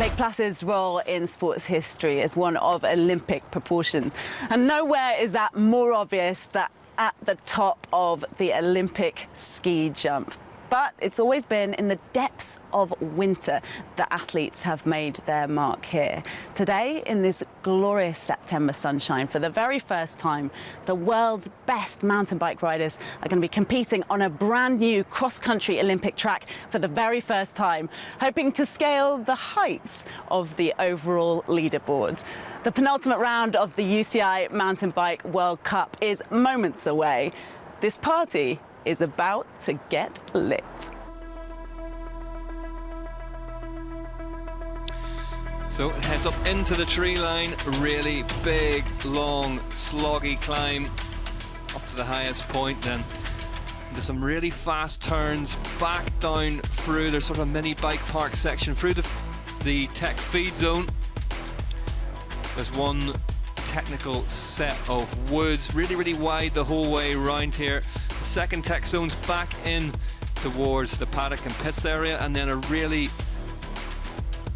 Lake Placid's role in sports history is one of Olympic proportions, and nowhere is that more obvious than at the top of the Olympic ski jump. But it's always been in the depths of winter that athletes have made their mark here. Today, in this glorious September sunshine, for the very first time, the world's best mountain bike riders are going to be competing on a brand new cross-country Olympic track for the very first time, hoping to scale the heights of the overall leaderboard. The penultimate round of the UCI Mountain Bike World Cup is moments away. This party is about to get lit. So it heads up into the tree line, really big, long, sloggy climb up to the highest point, then into some really fast turns, back down through, there's sort of a mini bike park section, through the tech feed zone. There's one technical set of woods, really wide the whole way around here. The second tech zone's back in towards the paddock and pits area, and then a really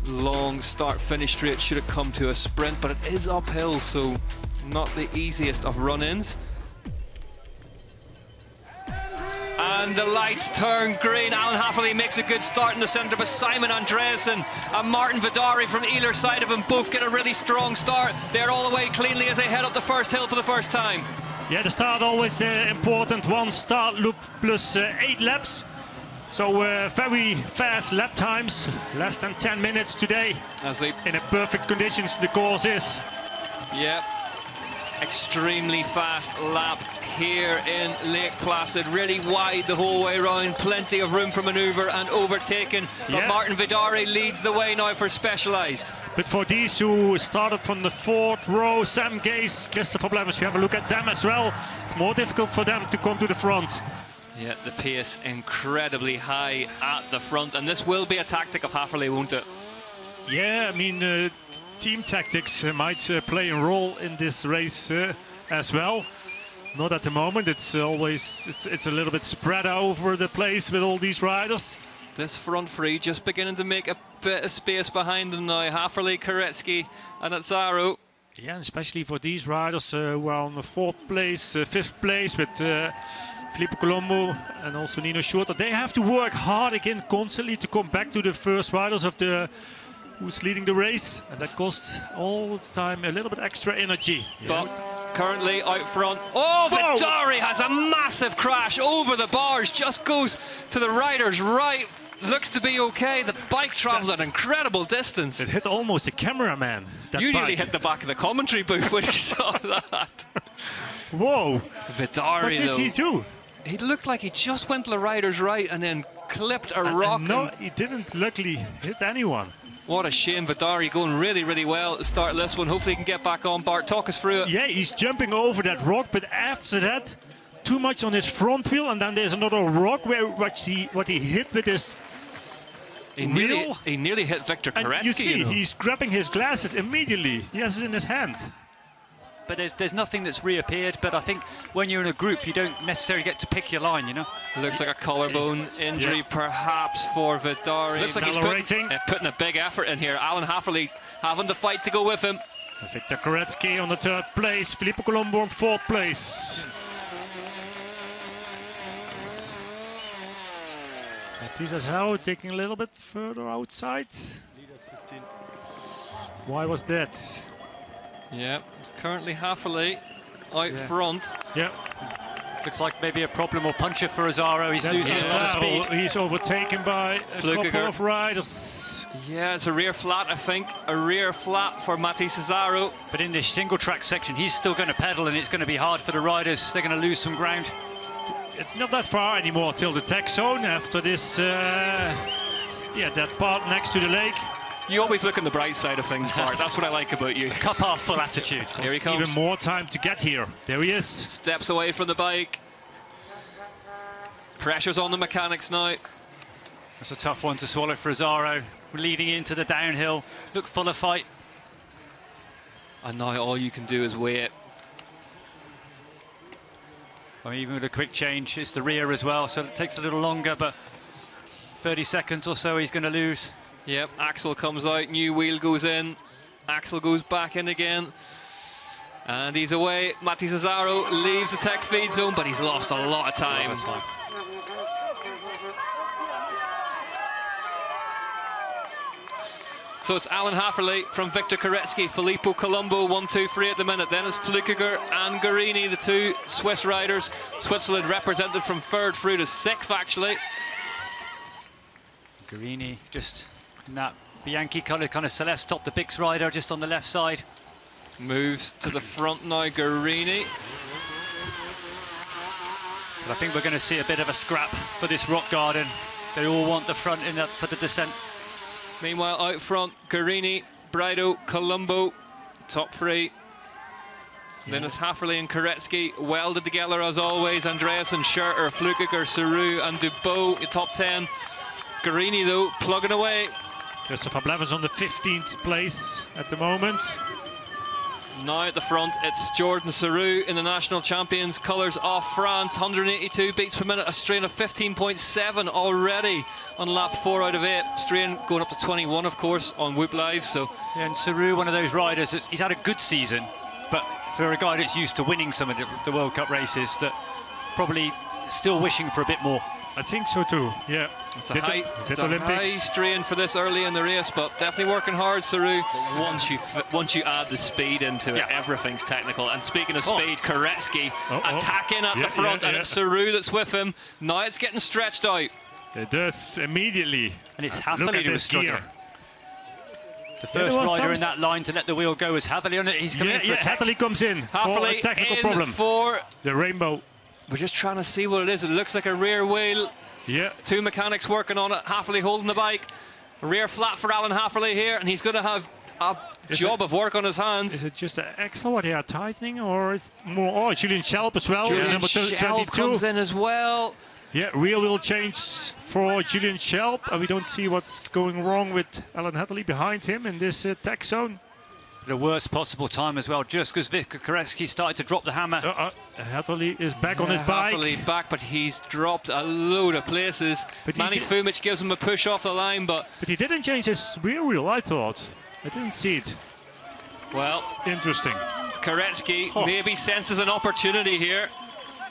long start-finish straight. Should it come to a sprint, but it is uphill, so not the easiest of run-ins. And the lights turn green. Alan Hafferly makes a good start in the centre, but Simon Andreasen and Martin Vidari from either side of him both get a really strong start. They're all the way cleanly as they head up the first hill for the first time. Yeah, the start always important. One start loop plus 8 laps. So very fast lap times, less than 10 minutes today. As they in a perfect conditions the course is. Yep. Extremely fast lap here in Lake Placid, really wide the whole way around, plenty of room for manoeuvre and overtaking. But Martin Vidari leads the way now for Specialized. But for these who started from the 4th row, Sam Gaze, Christopher Blevins, we have a look at them as well. It's more difficult for them to come to the front. Yeah, the pace incredibly high at the front, and this will be a tactic of Hafferly, won't it? Yeah, I mean, team tactics might play a role in this race as well. Not at the moment. It's always it's a little bit spread over the place with all these riders. This front three just beginning to make a bit of space behind them now. Hafferly, Koretsky and Azzaro. Yeah, especially for these riders who are on the 4th place, 5th place with Filippo Colombo and also Nino Schurter. They have to work hard again constantly to come back to the first riders of the who's leading the race, and that costs all the time a little bit extra energy. But currently out front, Vidari has a massive crash over the bars, just goes to the rider's right, looks to be okay. The bike travelled an incredible distance. It hit almost the cameraman. You nearly hit the back of the commentary booth when you saw that. Whoa! Vidari, what did he do? He looked like he just went to the rider's right and then clipped a rock. No, he didn't luckily hit anyone. What a shame. Vidari going really well to start this one. Hopefully he can get back on. Bart, talk us through it. Yeah, he's jumping over that rock, but after that, too much on his front wheel, and then there's another rock where what he hit with his wheel. He nearly hit Victor Koretsky. And you see, he's grabbing his glasses immediately. He has it in his hand. But there's nothing that's reappeared, but I think when you're in a group, you don't necessarily get to pick your line, you know? Looks like a collarbone injury perhaps for Vidari. Looks like he's putting a big effort in here. Alan Hafferly having the fight to go with him. Victor Koretsky on the 3rd place, Filippo Colombo on 4th place. Matisse Azzaro taking a little bit further outside. Why was that? Yeah, it's currently Hafferly out front. Yeah. Looks like maybe a problem or puncture for Azzaro. He's losing a lot of speed. He's overtaken by a couple of riders. Yeah, it's a rear flat, I think. A rear flat for Matisse Azzaro. But in this single track section, he's still going to pedal, and it's going to be hard for the riders. They're going to lose some ground. It's not that far anymore till the tech zone after this, that part next to the lake. You always look on the bright side of things, Bart. That's what I like about you. Cup half full attitude. Here he comes. Even more time to get here. There he is. Steps away from the bike. Pressure's on the mechanics now. That's a tough one to swallow for Azzaro. Leading into the downhill. Look full of fight. And now all you can do is wait. I mean, even with a quick change, it's the rear as well, so it takes a little longer, but 30 seconds or so he's going to lose. Yep, Axel comes out, new wheel goes in, Axel goes back in again. And he's away. Matti Cesaro leaves the tech feed zone, but he's lost a lot of time. So it's Alan Hafferley from Victor Koretsky, Filippo Colombo, 1, 2, 3 at the minute. Then it's Flukiger and Guarini, the two Swiss riders. Switzerland represented from third through to sixth, actually. Guarini just in that Bianchi colour, kind of Celeste top, the Bix rider just on the left side. Moves to the front now, Guarini. But I think we're going to see a bit of a scrap for this rock garden. They all want the front in that for the descent. Meanwhile, out front, Guarini, Brido, Colombo, top three. Then it's Hafferley and Koretsky, welded together as always. Andreas and Schurter, Flukiger, Saru and Dubois, your top 10. Guarini, though, plugging away. Christopher Blevins on the 15th place at the moment. Now at the front, it's Jordan Saru in the national champions colours of France. 182 beats per minute, a strain of 15.7 already on lap 4 out of 8. Strain going up to 21, of course, on Whoop Live. So, yeah, and Saru, one of those riders, he's had a good season, but for a guy that's used to winning some of the World Cup races, that probably still wishing for a bit more. I think so too, yeah. It's a high strain for this early in the race, but definitely working hard, Saru. Once you add the speed into it, everything's technical. And speaking of speed, Koretsky attacking at the front, and it's Saru that's with him. Now it's getting stretched out. It does immediately. And it's Hafferley who was struggling. The first rider in that line to let the wheel go is Hafferley on it. He's coming in for Hafferley comes in for a technical problem. For the rainbow. We're just trying to see what it is. It looks like a rear wheel. Yeah. Two mechanics working on it. Hafferley holding the bike. Rear flat for Alan Hafferley here, and he's going to have a job of work on his hands. Is it just an axle what they are tightening, or it's more? Oh, Julian Schelp as well. Julian number Schelp 22 comes in as well. Yeah, rear wheel change for Julian Schelp, and we don't see what's going wrong with Alan Hafferley behind him in this tech zone. The worst possible time as well, just because Victor Koretsky started to drop the hammer. Hafferley is back on his bike. Hafferley back, but he's dropped a load of places. Manny Fumic gives him a push off the line, but he didn't change his rear wheel, I thought. I didn't see it. Well, interesting. Koretsky maybe senses an opportunity here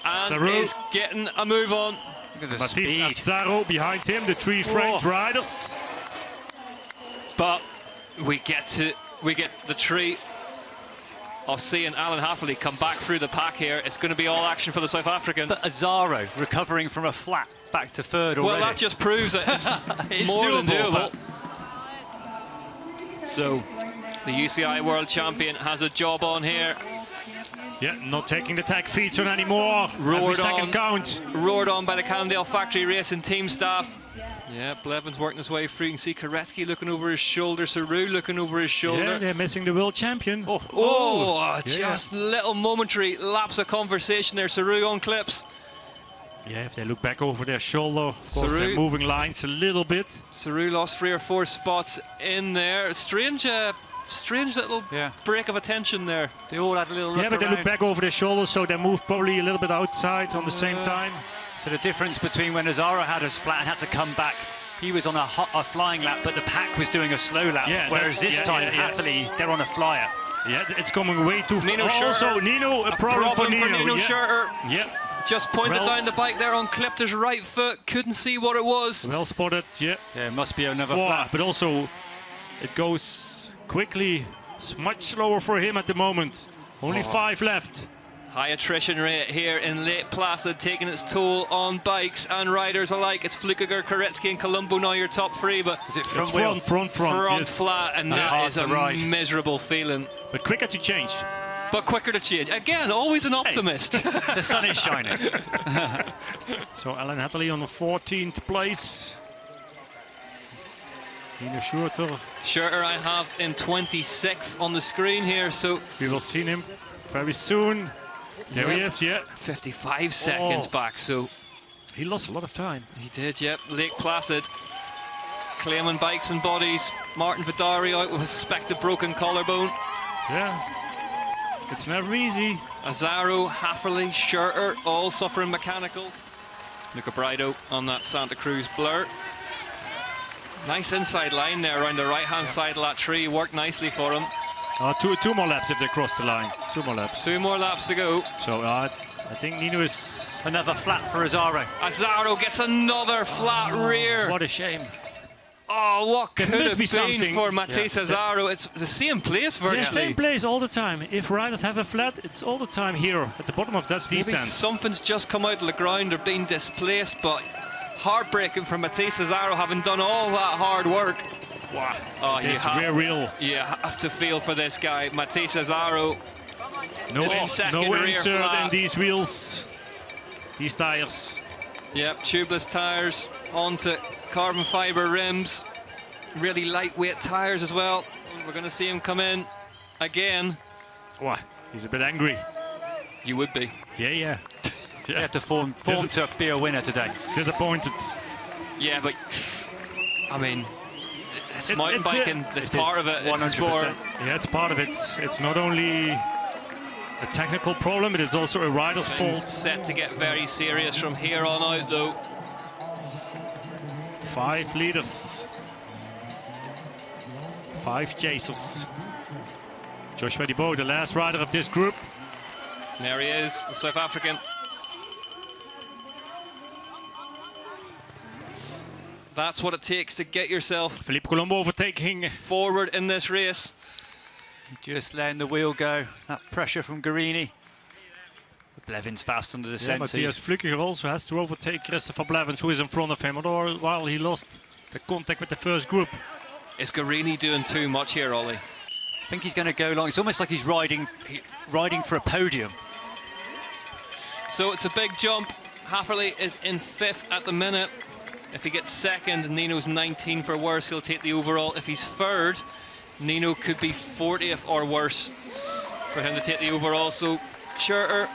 and is getting a move on. Look at the Matisse speed. Azzaro behind him, the three French riders. But we get the treat of seeing Alan Hafferley come back through the pack here. It's going to be all action for the South African. But Azzaro recovering from a flat back to third already. Well, that just proves that it's more than doable. So the UCI World Champion has a job on here. Yeah, not taking the tag feeds on anymore. Every second count. Roared on by the Cannondale Factory Racing team staff. Yeah, Blevins working his way through. You can see Koretsky looking over his shoulder, Saru looking over his shoulder. Yeah, they're missing the world champion. Just little momentary lapse of conversation there. Saru on clips. Yeah, if they look back over their shoulder, of course they're moving lines a little bit. Saru lost 3 or 4 spots in there. Strange little break of attention there. They all had a little look but they look back over their shoulders, so they move probably a little bit outside on the same time. So the difference between when Azzaro had us flat and had to come back, he was on a flying lap, but the pack was doing a slow lap. Yeah, whereas this time, Hafferley, they're on a flyer. Yeah, it's coming way too far. Nino Schurter. Also, Nino, a problem for Nino. Schurter. Yeah. Just pointed down the bike there, unclipped his right foot, couldn't see what it was. Well spotted, yeah. Yeah, it must be another flat. But also, it goes quickly. It's much slower for him at the moment. Only 5 left. High attrition rate here in Lake Placid, taking its toll on bikes and riders alike. It's Flukiger, Koretsky and Colombo now your top 3, but is it front yes. Flat, and that is a miserable feeling. But quicker to change. But quicker to change. Again, always an optimist. The sun is shining. So Alan Hafferley on the 14th place. Nino Schurter. Schurter I have in 26th on the screen here, so we will see him very soon. There he is, 55 seconds back, so he lost a lot of time. He did, Lake Placid claiming bikes and bodies. Martin Vidari out with a suspected broken collarbone. Yeah, it's never easy. Azzaro, Hafferley, Schurter all suffering mechanicals. Luca Brido on that Santa Cruz blur. Nice inside line there around the right-hand side of that tree. Worked nicely for him. Two more laps if they cross the line. 2 more laps. 2 more laps to go. So I think Nino is... Another flat for Azzaro. Azzaro gets another flat rear. What a shame. Oh, what could must have be been something. for Matisse Azzaro? It's the same place virtually. Yeah, same place all the time. If riders have a flat, it's all the time here at the bottom of that descent. Maybe something's just come out of the ground or been displaced, but heartbreaking for Matisse Azzaro having done all that hard work. Wow. Oh, real. You have to feel for this guy, Matisse Azzaro. No rear insert flat. in these wheels, these tires. Yep, tubeless tires onto carbon fiber rims. Really lightweight tires as well. We're going to see him come in again. Wow, he's a bit angry. You would be. Yeah. You have to form to be a winner today. Disappointed. Yeah, but I mean, it's mountain biking. It's part of it. 100%. Yeah, it's part of it. It's not only a technical problem, it's also a rider's fault. Set to get very serious from here on out, though. 5 leaders. 5 chasers. Joshua Debo, the last rider of this group. There he is, the South African. That's what it takes to get yourself Filippo Colombo overtaking forward in this race. Just letting the wheel go. That pressure from Guarini. Blevins fast on the descent. Matthias Flückiger also has to overtake Christopher Blevins, who is in front of him, while he lost the contact with the first group. Is Guarini doing too much here, Ollie? I think he's going to go long. It's almost like he's riding for a podium. So it's a big jump. Hafferly is in 5th at the minute. If he gets 2nd, Nino's 19 for worse, he'll take the overall. If he's 3rd, Nino could be 40th or worse for him to take the overall. So Schurter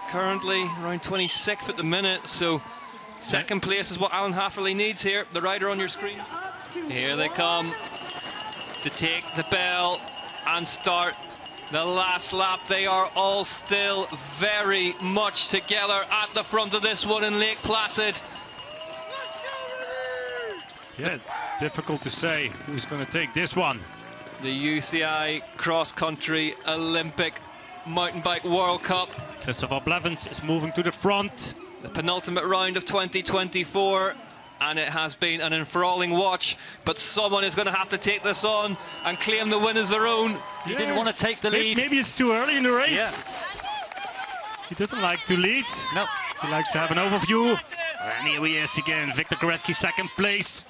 currently around 26th at the minute. So 2nd place is what Alan Hafferly needs here. The rider on your screen. Here they come to take the bell and start the last lap. They are all still very much together at the front of this one in Lake Placid. Yeah, it's difficult to say who's going to take this one. The UCI Cross-country Olympic Mountain Bike World Cup. Christopher Blevins is moving to the front. The penultimate round of 2024. And it has been an enthralling watch, but someone is going to have to take this on and claim the win as their own. He didn't want to take the lead. Maybe it's too early in the race. Yeah. He doesn't like to lead. No. He likes to have an overview. And here he is again, Victor Koretsky, 2nd place.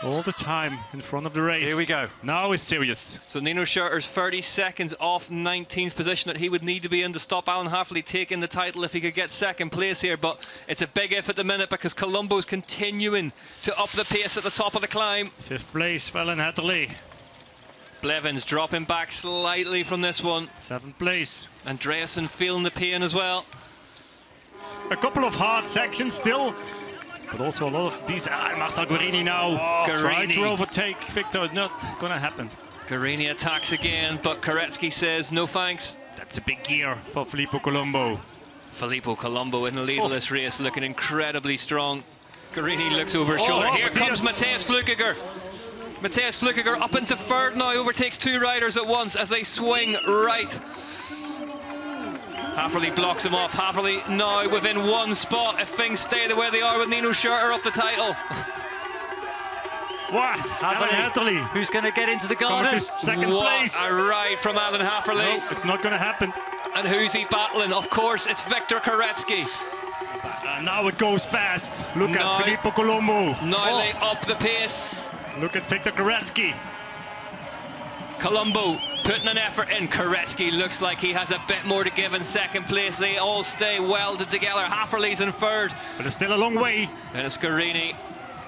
All the time in front of the race. Here we go. Now it's serious. So Nino Schurter's 30 seconds off 19th position that he would need to be in to stop Alan Hafferly taking the title if he could get 2nd place here. But it's a big if at the minute because Colombo's continuing to up the pace at the top of the climb. 5th place, Alan Hatterley. Blevins dropping back slightly from this one. 7th place. Andreasen feeling the pain as well. A couple of hard sections still. But also a lot of these. Marcel Guarini now trying to overtake Victor. Not going to happen. Guarini attacks again, but Koretsky says no thanks. That's a big gear for Filippo Colombo. Filippo Colombo in the lead of this race, looking incredibly strong. Guarini looks over his shoulder. Here comes Matthias Flückiger. Matthias Flückiger up into 3rd now, overtakes 2 riders at once as they swing right. Hafferly blocks him off. Hafferly now within 1 spot if things stay the way they are with Nino Schurter off the title. What? Alan Hatterley. Who's going to get into the garden? Coming to 2nd place. What a ride from Alan Hafferly. No, it's not going to happen. And who's he battling? Of course, it's Victor Koretsky. Now it goes fast. Look at Filippo Colombo. Now they up the pace. Look at Victor Koretsky. Colombo putting an effort in. Koretsky looks like he has a bit more to give in 2nd place. They all stay welded together. Hafferly's in 3rd. But it's still a long way. And it's Guarini.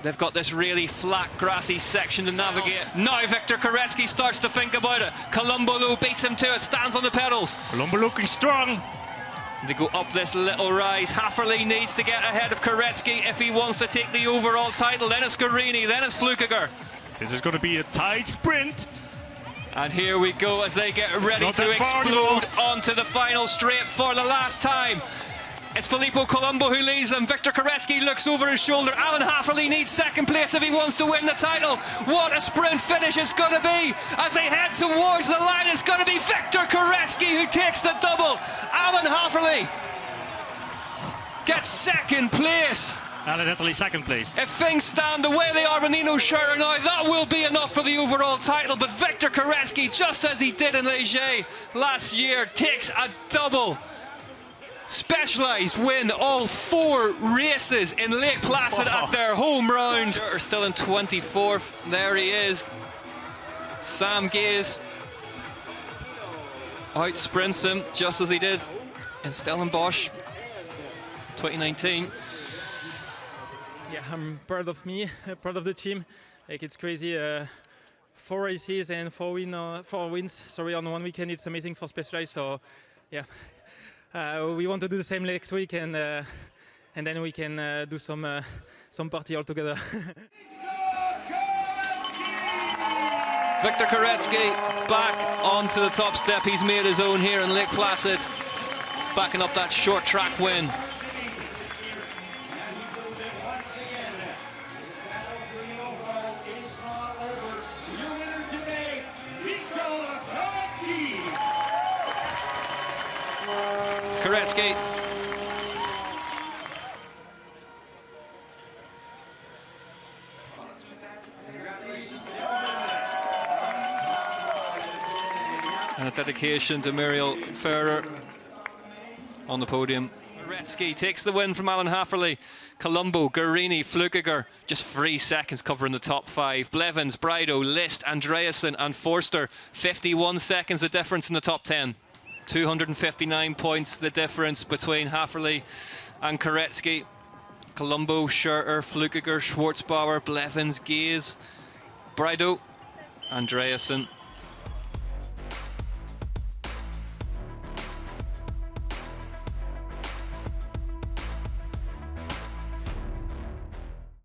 They've got this really flat, grassy section to navigate. Now Victor Koretsky starts to think about it. Colombo though beats him to it, stands on the pedals. Colombo looking strong. They go up this little rise. Hafferly needs to get ahead of Koretsky if he wants to take the overall title. Then it's Guarini, then it's Flückiger. This is going to be a tight sprint. And here we go as they get ready to explode onto the final straight for the last time. It's Filippo Colombo who leads them. Victor Koretsky looks over his shoulder. Alan Hafferley needs second place if he wants to win the title. What a sprint finish it's going to be as they head towards the line. It's going to be Victor Koretsky who takes the double. Alan Hafferley gets second place. Alan Hafferley second place. If things stand the way they are with Nino Schurter now, that will be enough for the overall title. But Victor Koretsky, just as he did in Liège last year, takes a double. Specialised win all 4 races in Lake Placid at their home round. Schurter still in 24th. There he is. Sam Gaze out sprints him just as he did in Stellenbosch 2019. Yeah, I'm proud of me, proud of the team. Like, it's crazy. 4 races and 4 wins. Sorry, on one weekend. It's amazing for Specialized. So, yeah, we want to do the same next week, and then we can do some party all together. Victor Koretsky back onto the top step. He's made his own here in Lake Placid, backing up that short track win. Koretsky. And a dedication to Muriel Ferrer on the podium. Koretsky takes the win from Alan Hafferley. Colombo, Guarini, Flukiger, just 3 seconds covering the top 5. Blevins, Brido, List, Andreasen and Forster, 51 seconds the difference in the top 10. 259 points the difference between Hafferley and Koretsky. Colombo, Schurter, Flukiger, Schwarzbauer, Blevins, Gaze, Brido, Andreasen